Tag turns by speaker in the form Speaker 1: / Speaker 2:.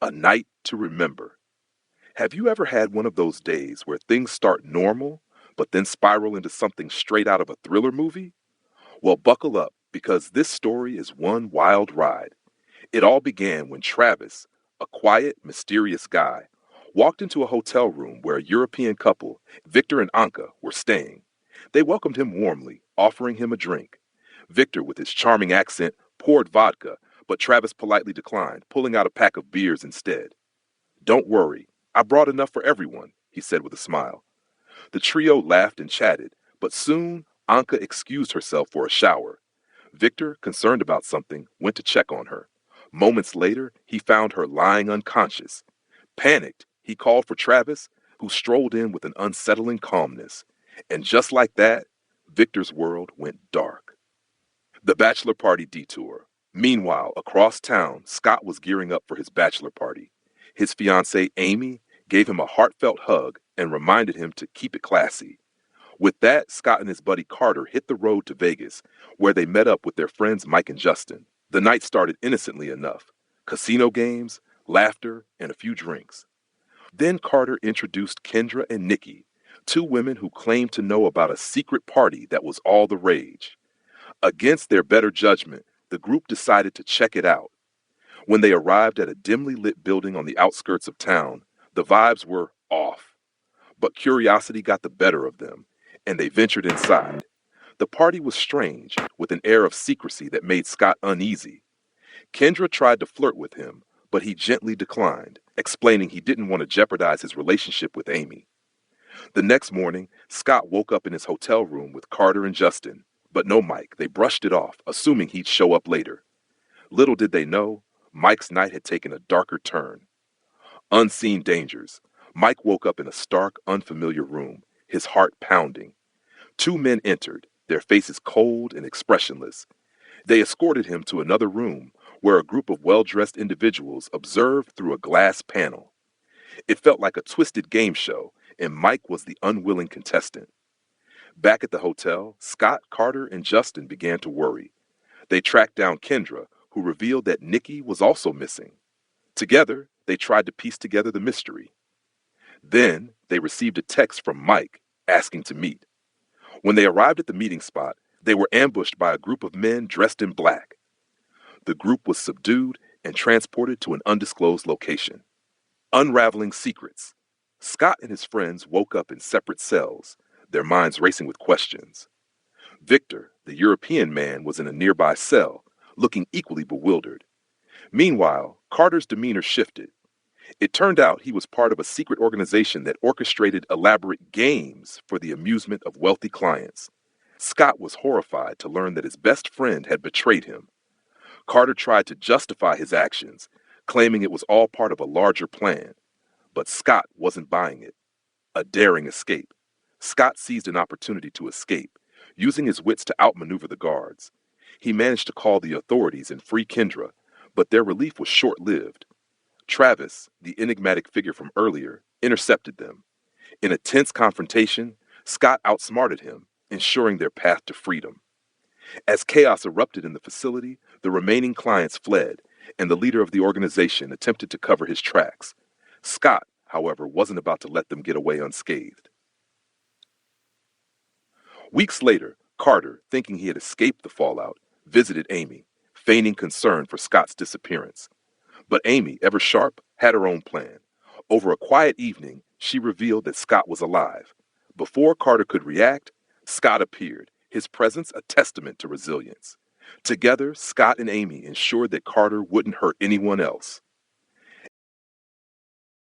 Speaker 1: A night to remember. Have you ever had one of those days where things start normal, but then spiral into something straight out of a thriller movie? Well, buckle up because this story is one wild ride. It all began when Travis, a quiet, mysterious guy, walked into a hotel room where a European couple, Victor and Anka, were staying. They welcomed him warmly, offering him a drink. Victor, with his charming accent, poured vodka, but Travis politely declined, pulling out a pack of beers instead. "Don't worry, I brought enough for everyone," he said with a smile. The trio laughed and chatted, but soon Anka excused herself for a shower. Victor, concerned about something, went to check on her. Moments later, he found her lying unconscious. Panicked, he called for Travis, who strolled in with an unsettling calmness. And just like that, Victor's world went dark. The bachelor party detour. Meanwhile, across town, Scott was gearing up for his bachelor party. His fiancée, Amy, gave him a heartfelt hug and reminded him to keep it classy. With that, Scott and his buddy Carter hit the road to Vegas, where they met up with their friends Mike and Justin. The night started innocently enough: casino games, laughter, and a few drinks. Then Carter introduced Kendra and Nikki, two women who claimed to know about a secret party that was all the rage. Against their better judgment, the group decided to check it out. When they arrived at a dimly lit building on the outskirts of town, the vibes were off. But curiosity got the better of them, and they ventured inside. The party was strange, with an air of secrecy that made Scott uneasy. Kendra tried to flirt with him, but he gently declined, explaining he didn't want to jeopardize his relationship with Amy. The next morning, Scott woke up in his hotel room with Carter and Justin, but no Mike. They brushed it off, assuming he'd show up later. Little did they know, Mike's night had taken a darker turn. Unseen dangers. Mike woke up in a stark, unfamiliar room, his heart pounding. Two men entered, their faces cold and expressionless. They escorted him to another room where a group of well-dressed individuals observed through a glass panel. It felt like a twisted game show, and Mike was the unwilling contestant. Back at the hotel, Scott, Carter, and Justin began to worry. They tracked down Kendra, who revealed that Nikki was also missing. Together, they tried to piece together the mystery. Then, they received a text from Mike asking to meet. When they arrived at the meeting spot, they were ambushed by a group of men dressed in black. The group was subdued and transported to an undisclosed location. Unraveling secrets. Scott and his friends woke up in separate cells, their minds racing with questions. Victor, the European man, was in a nearby cell, looking equally bewildered. Meanwhile, Carter's demeanor shifted. It turned out he was part of a secret organization that orchestrated elaborate games for the amusement of wealthy clients. Scott was horrified to learn that his best friend had betrayed him. Carter tried to justify his actions, claiming it was all part of a larger plan. But Scott wasn't buying it. A daring escape. Scott seized an opportunity to escape, using his wits to outmaneuver the guards. He managed to call the authorities and free Kendra, but their relief was short-lived. Travis, the enigmatic figure from earlier, intercepted them. In a tense confrontation, Scott outsmarted him, ensuring their path to freedom. As chaos erupted in the facility, the remaining clients fled, and the leader of the organization attempted to cover his tracks. Scott, however, wasn't about to let them get away unscathed. Weeks later, Carter, thinking he had escaped the fallout, visited Amy, feigning concern for Scott's disappearance. But Amy, ever sharp, had her own plan. Over a quiet evening, she revealed that Scott was alive. Before Carter could react, Scott appeared, his presence a testament to resilience. Together, Scott and Amy ensured that Carter wouldn't hurt anyone else.